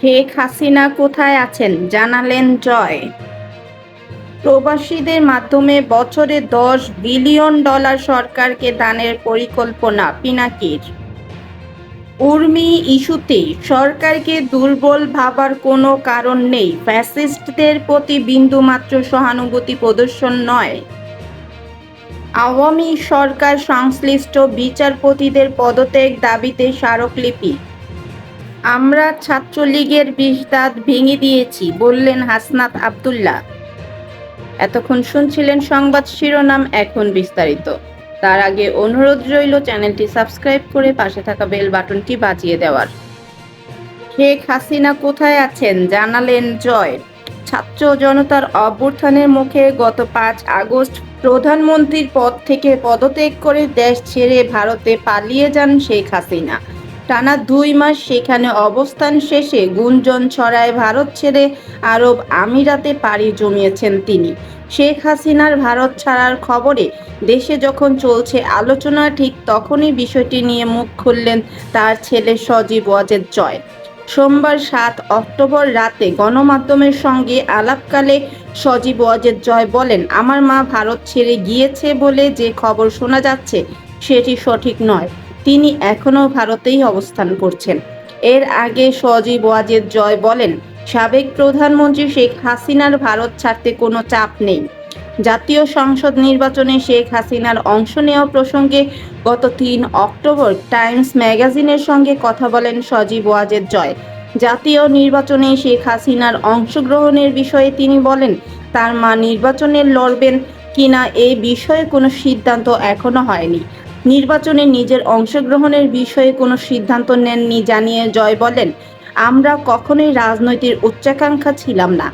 শেখ হাসিনা কোথায় আছেন জানালেন জয়। প্রবাসীদের মাধ্যমে বছরে $10 বিলিয়ন সরকারকে দানের পরিকল্পনা পিনাকির। উর্মি ইস্যুতে সরকারকে দুর্বল ভাবার কোনো কারণ নেই, ফ্যাসিস্টদের প্রতি বিন্দুমাত্র সহানুভূতি প্রদর্শন নয়। আওয়ামী সরকার সংশ্লিষ্ট বিচারপতিদের পদত্যাগ দাবিতে স্মারকলিপি। আমরা ছাত্রলীগের বিষ দাঁত ভেঙে দিয়েছি বললেন হাসনাত আব্দুল্লাহ। এতক্ষণ শুনছিলেন সংবাদ শিরোনাম, এখন বিস্তারিত। তার আগে অনুরোধ রইল চ্যানেলটি সাবস্ক্রাইব করে পাশে থাকা বেল বাটনটি বাজিয়ে দেওয়ার। শেখ হাসিনা কোথায় আছেন জানালেন জয়। ছাত্র জনতার অভ্যুত্থানের মুখে গত 5 আগস্ট প্রধানমন্ত্রীর পদ থেকে পদত্যাগ করে দেশ ছেড়ে ভারতে পালিয়ে যান শেখ হাসিনা। টানা 2 মাস সেখানে অবস্থান শেষে গুঞ্জন ছড়ায় ভারত ছেড়ে আরব আমিরাতে পাড়ি জমিয়েছেন তিনি। শেখ হাসিনার ভারত ছাড়ার খবরে দেশে যখন চলছে আলোচনা, ঠিক তখনই বিষয়টি নিয়ে মুখ খুললেন তার ছেলে সজীব ওয়াজেদ জয়। সোমবার 7 অক্টোবর রাতে গণমাধ্যমের সঙ্গে আলাপকালে সজীব ওয়াজেদ জয় বলেন, আমার মা ভারত ছেড়ে গিয়েছে বলে যে খবর শোনা যাচ্ছে সেটি সঠিক নয়। তিনি এখনও ভারতেই অবস্থান করছেন। এর আগে সজীব ওয়াজেদ জয় বলেন, সাবেক প্রধানমন্ত্রী শেখ হাসিনার ভারত ছাড়তে কোনো চাপ নেই। জাতীয় সংসদ নির্বাচনে শেখ হাসিনার অংশ নেওয়া প্রসঙ্গে গত 3 অক্টোবর টাইমস ম্যাগাজিনের সঙ্গে কথা বলেন সজীব ওয়াজেদ জয়। জাতীয় নির্বাচনে শেখ হাসিনার অংশগ্রহণের বিষয়ে তিনি বলেন, তার মা নির্বাচনে লড়বেন কিনা এই বিষয়ে কোনো সিদ্ধান্ত এখনো হয়নি। নির্বাচনে নিজের অংশগ্রহণের বিষয়ে কোনো সিদ্ধান্ত নেননি জানিয়ে জয় বলেন, আমরা কখনোই রাজনৈতিক উচ্চাকাঙ্ক্ষা ছিলাম না,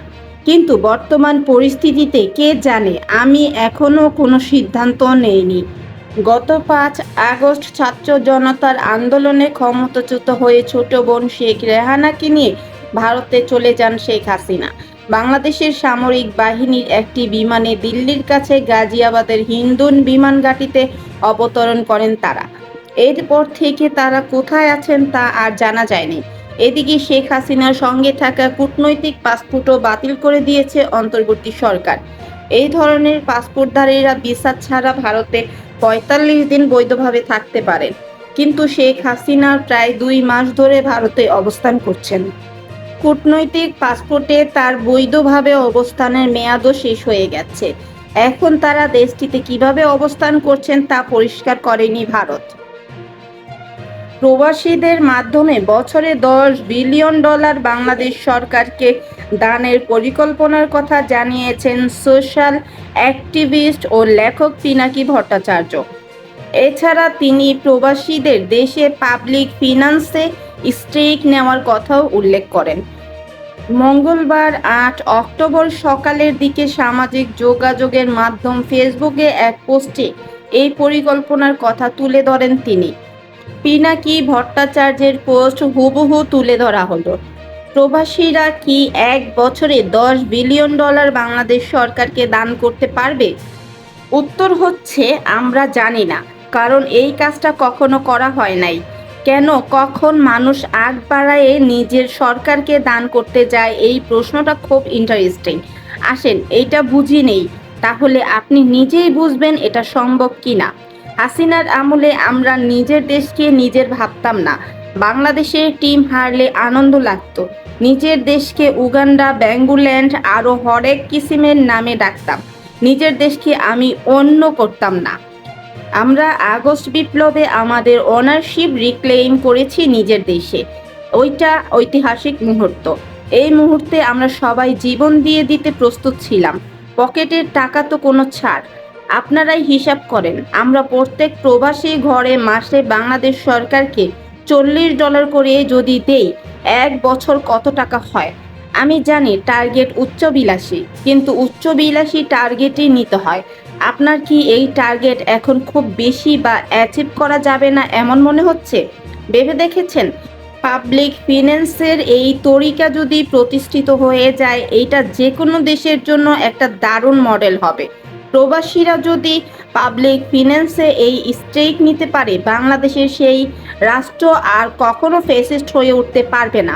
কিন্তু বর্তমান পরিস্থিতিতে কে জানে, আমি এখনো কোনো সিদ্ধান্ত নেইনি। গত 5 আগস্ট ছাত্র জনতার আন্দোলনে ক্ষমতাচ্যুত হয়ে ছোট বোন শেখ রেহানাকে নিয়ে ভারতে চলে যান শেখ হাসিনা। বাংলাদেশের সামরিক বাহিনীর একটি বিমানে দিল্লির কাছে গাজিয়াবাদের হিন্দুন বিমান ঘাঁটিতে অবতরণ করেন তারা। এরপর থেকে তারা কোথায় আছেন তা আর জানা যায়নি। এদিকে শেখ হাসিনার সঙ্গে থাকা কূটনৈতিক পাসপোর্টও বাতিল করে দিয়েছে অন্তর্বর্তী সরকার। এই ধরনের পাসপোর্টধারীরা ভিসা ছাড়া ভারতে 45 দিন বৈধভাবে থাকতে পারেন, কিন্তু শেখ হাসিনা প্রায় 2 মাস ধরে ভারতে অবস্থান করছেন। কূটনৈতিক পাসপোর্টে তার বৈধভাবে অবস্থানের মেয়াদও শেষ হয়ে গেছে। এখন তারা দেশটিতে কিভাবে অবস্থান করছেন তা পরিষ্কার করেনি ভারত। প্রবাসীদের মাধ্যমে বছরে $10 বিলিয়ন বাংলাদেশ সরকারকে দানের পরিকল্পনার কথা জানিয়েছেন সোশ্যাল অ্যাক্টিভিস্ট ও লেখক পিনাকি ভট্টাচার্য। এছাড়া তিনি প্রবাসীদের দেশে পাবলিক ফিন্যান্সে স্টেক নেওয়ার কথাও উল্লেখ করেন। মঙ্গলবার 8 অক্টোবর সকালের দিকে সামাজিক যোগাযোগের মাধ্যম ফেসবুকে এক পোস্টে এই পরিকল্পনার কথা তুলে ধরেন তিনি। পিনাকি ভট্টাচার্যের পোস্ট হুবহু তুলে ধরা হলো। প্রবাসীরা কি 1 বছরে $10 বিলিয়ন বাংলাদেশ সরকারকে দান করতে পারবে? উত্তর হচ্ছে আমরা জানি না, কারণ এই কাজটা কখনো করা হয় নাই। কেন, কখন মানুষ আগ বাড়ায়ে নিজের সরকারকে দান করতে যায়, এই প্রশ্নটা খুব ইন্টারেস্টিং। আসেন এইটা বুঝি নেই, তাহলে আপনি নিজেই বুঝবেন এটা সম্ভব কিনা। হাসিনার আমলে আমরা নিজের দেশকে নিজের ভাবতাম না। বাংলাদেশের টিম হারলে আনন্দ লাগতো। নিজের দেশকে উগান্ডা, ব্যাঙ্গুল্যান্ড আরও হরেক কিসিমের নামে ডাকতাম। নিজের দেশকে আমি অন্য করতাম না। আমরা আগস্ট বিপ্লবে আমাদের ওনারশিপ রিক্লেইম করেছি নিজের দেশে। ওইটা ঐতিহাসিক মুহূর্ত। এই মুহূর্তে আমরা সবাই জীবন দিয়ে দিতে প্রস্তুত ছিলাম। পকেটের টাকা তো কোনো ছাড়। আপনারাই হিসাব করেন, আমরা প্রত্যেক প্রবাসী ঘরে মাসে বাংলাদেশ সরকারকে $40 করে যদি দেই, 1 বছর কত টাকা হয়। আমি জানি টার্গেট উচ্চবিলাসী, কিন্তু উচ্চবিলাসী টার্গেটই নিতে হয়। আপনার কি এই টার্গেট এখন খুব বেশি বা অ্যাচিভ করা যাবে না এমন মনে হচ্ছে? ভেবে দেখেছেন, পাবলিক ফিন্যান্সের এই তরিকা যদি প্রতিষ্ঠিত হয়ে যায়, এইটা যে কোনো দেশের জন্য একটা দারুণ মডেল হবে। প্রবাসীরা যদি পাবলিক ফিন্যান্সে এই স্টেক নিতে পারে, বাংলাদেশের সেই রাষ্ট্র আর কখনো ফ্যাসিস্ট হয়ে উঠতে পারবে না।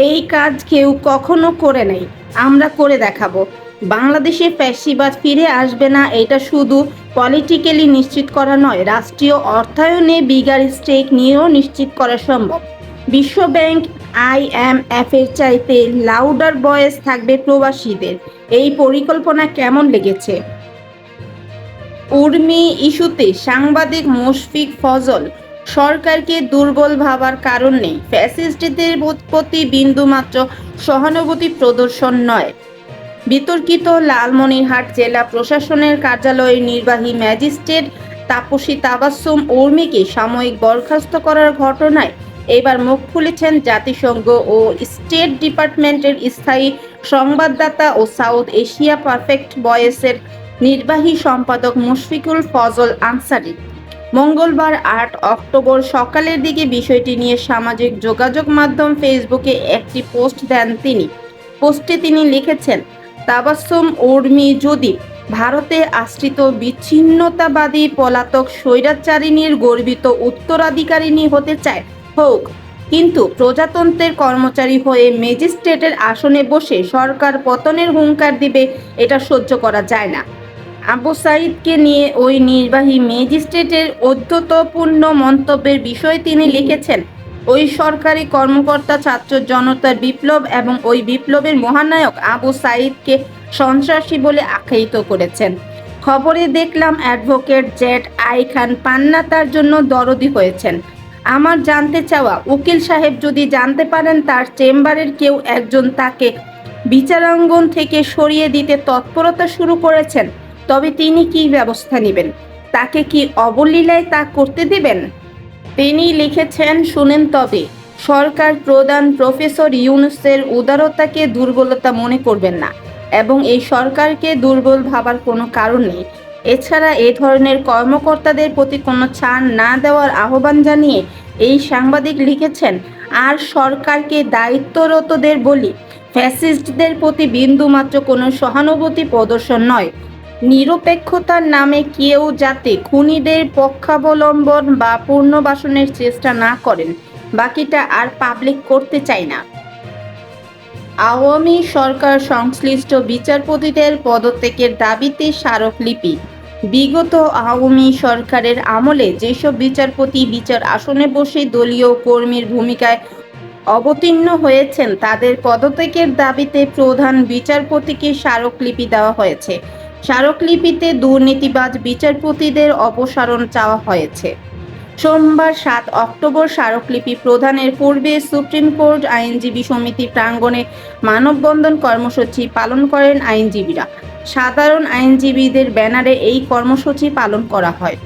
এই কাজ কেউ কখনো করে নাই, আমরা করে দেখাবো। বাংলাদেশে ফ্যাসিবাদ ফিরে আসবে না, এটা শুধু পলিটিক্যালি নিশ্চিত করা নয়, রাষ্ট্রীয় অর্থায়নে বিগার স্টেক নিয়েও নিশ্চিত করা সম্ভব। বিশ্বব্যাংক IMF এর চাইতে লাউডার ভয়েস থাকবে প্রবাসীদের। এই পরিকল্পনা কেমন লেগেছে? উর্মি ইস্যুতে সাংবাদিক মুশফিক ফজল, সরকারকে দুর্বল ভাবার কারণ নেই, ফ্যাসিস্টদের প্রতি বিন্দুমাত্র সহানুভূতি প্রদর্শন নয়। বিতর্কিত লালমনিরহাট জেলা প্রশাসনের কার্যালয়ের নির্বাহী ম্যাজিস্ট্রেট তাপসী তাবাসসুম উর্মিকে সাময়িক বরখাস্ত করার ঘটনায় এবার মুখ খুলেছেন জাতিসংঘ ও স্টেট ডিপার্টমেন্টের স্থায়ী সংবাদদাতা ও সাউথ এশিয়া পারফেক্ট ভয়েসের নির্বাহী সম্পাদক মুশফিকুল ফজল আনসারী। মঙ্গলবার ৮ অক্টোবর সকালের দিকে বিষয়টি নিয়ে সামাজিক যোগাযোগ মাধ্যম ফেসবুকে একটি পোস্ট দেন তিনি। পোস্টে তিনি লিখেছেন, তাবাসসুম উর্মি যদি ভারতে আশ্রিত বিচ্ছিন্নতাবাদী পলাতক স্বৈরাচারিণীর গর্বিত উত্তরাধিকারিণী হতে চায় হোক, কিন্তু প্রজাতন্ত্রের কর্মচারী হয়ে ম্যাজিস্ট্রেটের আসনে বসে সরকার পতনের হুঙ্কার দিবে, এটা সহ্য করা যায় না। আবু সাঈদকে নিয়ে ওই নির্বাহী ম্যাজিস্ট্রেটের ঔদ্ধত্যপূর্ণ মন্তব্যের বিষয়ে তিনি লিখেছেন, ওই সরকারি কর্মকর্তা ছাত্র জনতার বিপ্লব এবং ওই বিপ্লবের মহানায়ক আবু সাঈদকে সন্ত্রাসী বলে আখ্যায়িত করেছেন। খবরে দেখলাম অ্যাডভোকেট ZI খান পান্না তার জন্য দরদি হয়েছেন। আমার জানতে চাওয়া, উকিল সাহেব যদি জানতে পারেন তার চেম্বারের কেউ একজন তাকে বিচারাঙ্গন থেকে সরিয়ে দিতে তৎপরতা শুরু করেছেন, তবে তিনি কি ব্যবস্থা নেবেন? তাকে কি অবলীলায় তা করতে দেবেন? তিনি লিখেছেন, শুনেন, তবে সরকার প্রধান প্রফেসর ইউনূসের উদারতাকে দুর্বলতা মনে করবেন না এবং এই সরকারকে দুর্বল ভাবার কোনো কারণ নেই। এছাড়া এ ধরনের কর্মকর্তাদের প্রতি কোনো ছাড় না দেওয়ার আহ্বান জানিয়ে এই সাংবাদিক লিখেছেন, আর সরকারকে দায়িত্বরতদের বলি, ফ্যাসিস্টদের প্রতি বিন্দুমাত্র কোনো সহানুভূতি প্রদর্শন নয়, নিরপেক্ষতার নামে কেউ যাতে খুনিদের পক্ষাবলম্বন বা পুনর্বাসনের চেষ্টা না করেন, বাকিটা আর পাবলিক করতে চাই না। আওয়ামী সরকার সংশ্লিষ্ট বিচারপতিদের পদত্যাগের দাবিতে স্মারকলিপি। বিগত আওয়ামী সরকারের আমলে যেসব বিচারপতি বিচার আসনে বসে দলীয় কর্মীর ভূমিকায় অবতীর্ণ হয়েছেন তাদের পদত্যাগের দাবিতে প্রধান বিচারপতিকে স্মারকলিপি দেওয়া হয়েছে। স্মারকলিপিতে দুর্নীতিবাজ বিচারপতিদের অপসারণ চাওয়া হয়েছে। সোমবার ৭ অক্টোবর স্মারকলিপি প্রদানের পূর্বে সুপ্রিম কোর্ট আইনজীবী সমিতি প্রাঙ্গণে মানববন্ধন কর্মসূচি পালন করেন আইনজীবীরা। সাধারণ আইনজীবীদের ব্যানারে এই কর্মসূচি পালন করা হয়।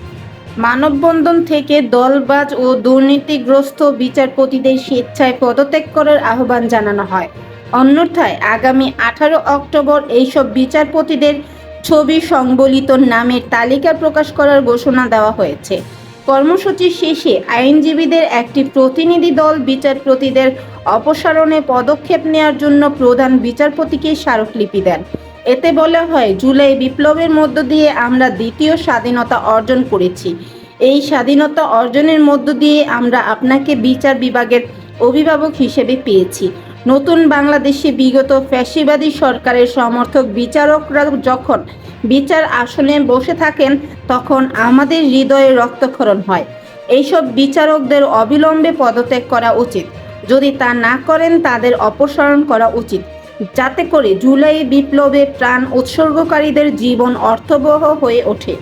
মানববন্ধন থেকে দলবাজ ও দুর্নীতিগ্রস্ত বিচারপতিদের স্বেচ্ছায় পদত্যাগ করার আহ্বান জানানো হয়। অন্যথায় আগামী ১৮ অক্টোবর এইসব বিচারপতিদের ছবি সংবলিত নামের তালিকা প্রকাশ করার ঘোষণা দেওয়া হয়েছে। কর্মসূচি শেষে আইনজীবীদের একটি প্রতিনিধি দল বিচারপতিদের অপসারণে পদক্ষেপ নেওয়ার জন্য প্রধান বিচারপতিকে স্মারকলিপি দেন। এতে বলা হয়, জুলাই বিপ্লবের মধ্য দিয়ে আমরা দ্বিতীয় স্বাধীনতা অর্জন করেছি। এই স্বাধীনতা অর্জনের মধ্য দিয়ে আমরা আপনাকে বিচার বিভাগের অভিভাবক হিসেবে পেয়েছি। নতুন বাংলাদেশে বিগত ফ্যাসিবাদী সরকারের সমর্থক বিচারকরা যখন বিচার আসনে বসে থাকেন তখন আমাদের হৃদয়ে রক্তক্ষরণ হয়। এইসব বিচারকদের অবিলম্বে পদত্যাগ করা উচিত। যদি তা না করেন তাদের অপসারণ করা উচিত, যাতে করে জুলাই বিপ্লবে প্রাণ উৎসর্গকারীদের জীবন অর্থবহ হয়ে ওঠে।